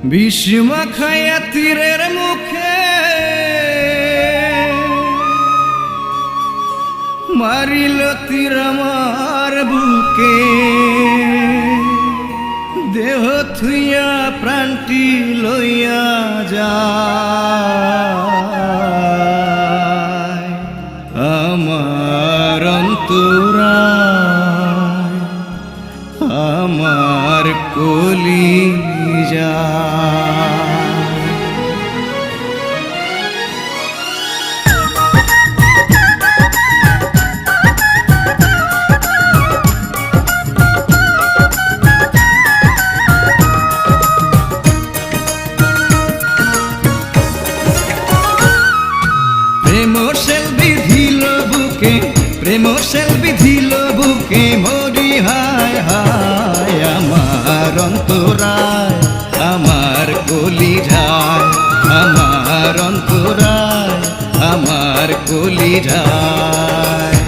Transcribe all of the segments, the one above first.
বিষ্মা খায়া তীরের মুখে মারিল তীর আমার বুকে, দেহ থুইয়া প্রাণটি লইয়া যায় আমার অন্তরায়, আমার কলিজা। প্রেম সেল বিধিল বুকে মরি হায় হায় আমার অন্তরায়, আমার কলিজায়, আমার অন্তরায়, আমার কলিজায়।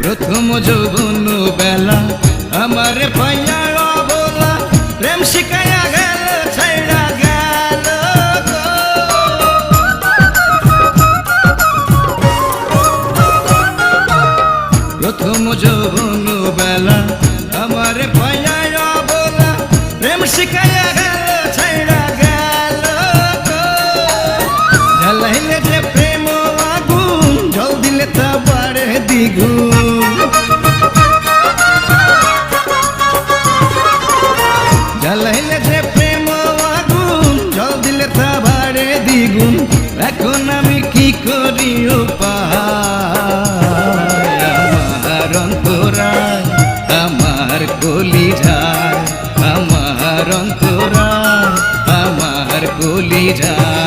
প্রথম যৌবন বেলা আমার পাইয়া অবলা, প্রেম শিখাইয়া গেল ছাইড়া গেল। প্রথম যৌবন বেলা আমার পাইয়া অবলা, প্রেম শিখাইয়া গেল ছাইড়া গেল। জ্বালাইলে যে প্রেম আগুন, জল দিলে তা বাড়ে দ্বিগুণ। জ্বালাইলে যে প্রেম আগুন, জল দিলে তা বাড়ে দ্বিগুণ। এখন আমি কি করি উপায়, আমার অন্তরায়, আমার কলিজায়, আমার অন্তরায়, আমার কলিজায়।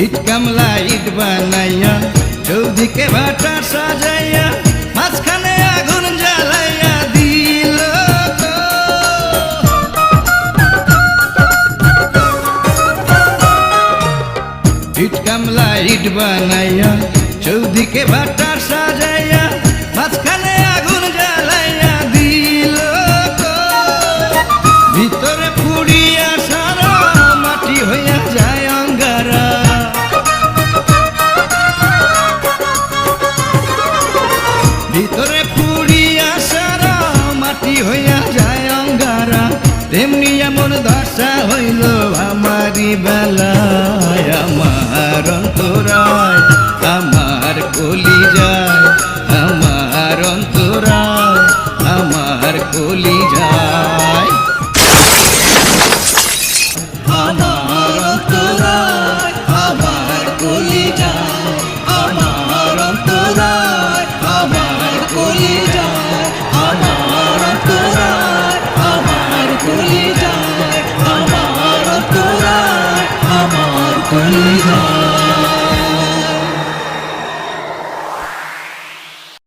ইট কামলা ইট বানাইয়া, চৌদিকে ভাটা সাজাইয়া, মাঝখানে আগুন জ্বালাইয়া দিল। ইট কামলা ইট বানাইয়া, চৌদিকে ভাটা সাজাইয়া, মাঝখানে আগুন জ্বালাইয়া দিল। ভিতরে পুড়িয়া সারা মাটি হইয়া যায় অঙ্গারা। ভিতরে পুড়িয়া সারা মাটি হইয়া যায় অঙ্গারা। তেমনি এমন দশা হইল আমারি বেলায়, আমার অন্তরায়, আমার কলিজায়, আমার অন্তরায়, আমার কলিজায়। আমার অন্তরায়, আমার কলিজায়, আমার অন্তরায়, আমার কলিজায়, আমার অন্তরায়, আমার কলিজায়, আমার অন্তরায়, আমার কলিজায়।